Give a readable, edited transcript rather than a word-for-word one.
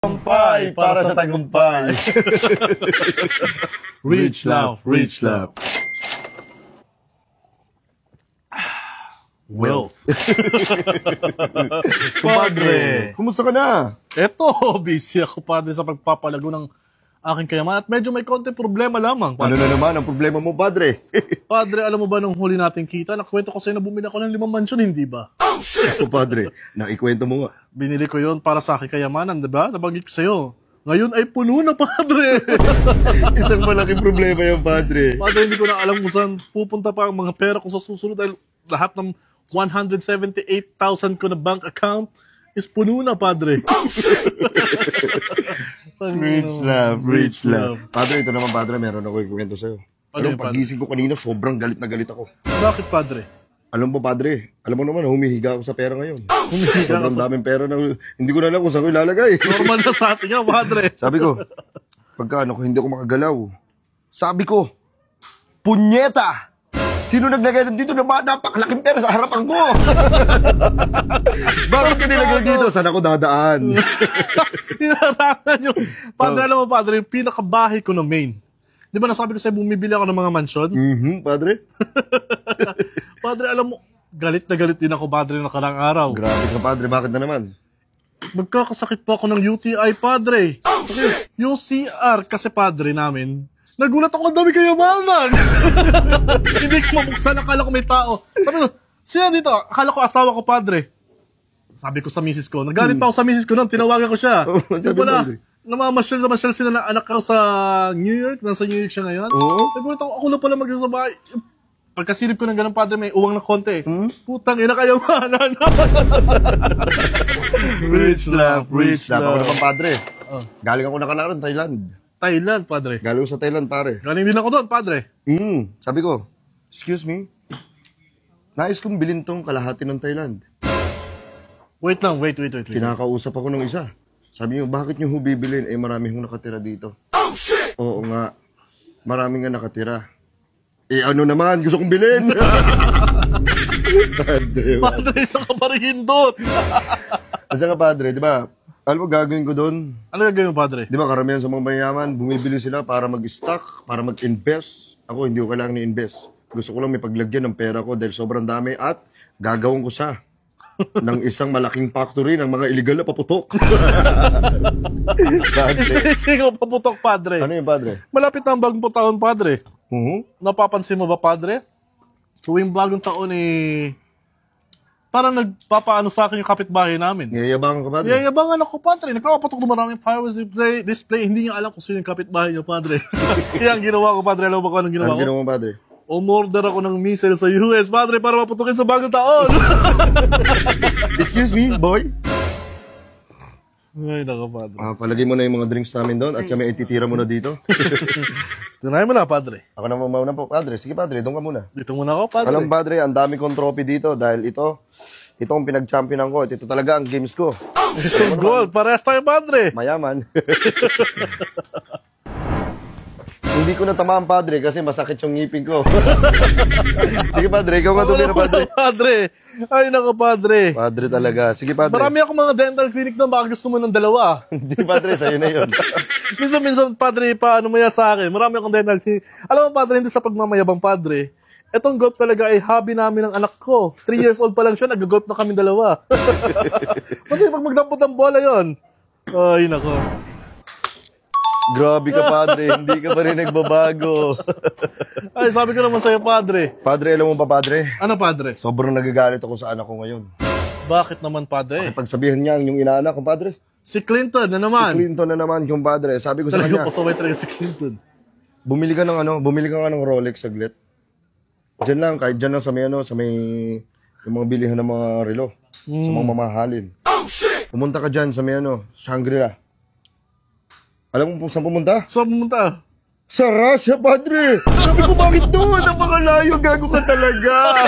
Tagumpay para sa tagumpay. Rich love, rich love. Wealth. Padre, kumusta ka na? Eto, busy ako padre sa pagpapalago ng aking kayamanan at medyo may konti problema lamang. Ano na naman ang problema mo, padre? Padre, alam mo ba nung huli nating kita, nakwento ko sa'yo na bumili ako ng 5 mansyon, hindi ba? Ako, padre, naikwento mo nga. Binili ko yon para sa aking kayamanan, di ba? Nabanggit ko sa'yo. Ngayon ay puno na, padre. Isang malaking problema yung padre. Padre, hindi ko na alam kung saan pupunta pa ang mga pera ko sa susunod dahil lahat ng 178,000 ko na bank account is puno na, padre. Rich love, rich love. Padre, ito naman, padre, meron ako ikwento sa'yo. Ano, pagising ko kanina, sobrang galit na galit ako. Bakit, padre? Alam mo, padre, alam mo naman, humihiga ako sa pera ngayon. Humihiga Sobrang ka sa... daming pera na hindi ko na alam kung saan ko ilalagay. Normal na sa atin nga, padre. Sabi ko, pagka ano ko, hindi ako makagalaw. Sabi ko, punyeta! Sino naglagay dito na napakalaking pera sa harapan ko? Bakit ka nilagay dito? Saan ako dadaan? Hinarangan yung... Padre, alam mo, padre, yung pinakabahay ko na main. Di ba nasabi ko sa'yo, bumibili ako ng mga mansyon? Padre? Padre, alam mo, galit na galit din ako, padre, nakarang araw. Grabe ka, padre. Bakit na naman? Magkakasakit pa ako ng UTI, padre. Okay, yung CR kasi, padre, namin, nagulat ako, ang dami kayamanan. Hindi ko mabuksan, akala ko may tao. Sabi ko, siya dito, akala ko asawa ko, padre. Sabi ko sa misis ko, nagalit pa ako sa misis ko noon, tinawagan ko siya. Yung pala, namamasyal sila na anak ko sa New York, nasa New York siya ngayon. Nagulat ako na pala mag-isa sa bahay. Pagkasilip ko ng ganun, padre, may uwang na konti. Putang ina, kayamanan. Rich love, rich love. Ako naman, padre. Galing ako nakalaran, Thailand. Thailand, padre. Galing sa Thailand, pare. Galing din ako doon, padre. Sabi ko, excuse me, nais kong bilhin tong kalahati ng Thailand. Wait lang, wait. Kinakausap ako ng isa. Sabi niyo, bakit niyo bibilin? Eh, marami hong nakatira dito. Oh, shit! Oo nga, marami nga nakatira. Eh, ano naman, gusto kong bilhin. Padre, isa ka pa rin doon. Asa ka, padre, di ba? Alam mo, gagawin ko doon. Ano gagawin mo, padre? Di ba, karamihan sa mga mayaman, bumibili sila para mag-stock, para mag-invest. Ako, hindi ko kailangan ni-invest. Gusto ko lang may paglagyan ng pera ko dahil sobrang dami at gagawin ko siya ng isang malaking factory ng mga illegal na paputok. Speaking of paputok, padre. Ano yung padre? Malapit na ang bagong taon, padre. Napapansin mo ba, padre? Tuwing bagong taon parang nagpapaano sa akin yung kapitbahay namin. Yayabangan ka, padre? Yayabangan ako, padre. Nagpapaputok na maraming fireworks display. Hindi niya alam kung sino yung kapitbahay niyo, padre. Kaya ang ginawa ko, padre, alam mo ba kung anong ginawa ko? Anong ginawa mo, padre? Umorder ako ng missile sa US, padre, para maputukin sa bagong taon. Excuse me, boy? Ay, naka, padre. Palagay mo na yung mga drinks namin doon at kami ititira mo na dito. Tunay mo na, padre. Ako na mauna po, padre. Sige, padre, doon ka muna. Dito muna ako, padre. Alam, padre, ang dami kong trophy dito dahil ito ang pinag-championan ko at ito talaga ang games ko. Gold, parehas tayo, padre. Mayaman. Hindi ko natamaan, padre, kasi masakit yung ngipin ko. Sige, padre, ikaw nga tumira, padre. Padre. Ay, nako, padre. Padre talaga. Sige, padre. Marami akong mga dental clinic doon, baka gusto mo ng 2. Hindi, padre, sa'yo na yun. Minsan, padre, paano mo yan sa akin? Marami akong dental clinic. Alam mo, padre, hindi sa pagmamayabang, padre. Etong golf talaga ay hobby namin ng anak ko. 3 years old pa lang siya, nag-golf na kami 2. Kasi pag magdampot ng bola yon. Ay, nako. Grabe ka, padre. Hindi ka pa rin nagbabago. Ay, sabi ko naman sa'yo, padre. Padre, alam mo ba, padre? Ano, padre? Sobrang nagagalit ako sa anak ko ngayon. Bakit naman, padre? Pagsabihan niya yung inaanak ko, padre. Si Clinton na naman. Si Clinton na naman yung padre. Sabi ko sa kanya, pasaway talaga si Clinton. bumili ka nga ng Rolex saglit. Diyan lang, kahit dyan lang sa may yung mga bilihan ng mga relo. Sa mga mamahalin. Pumunta ka dyan sa may Shangri-La. Alam mo kung saan pumunta? Saan pumunta? Sa Russia, padre! Sabi ko, bakit doon? Napakalayo, gago ka talaga!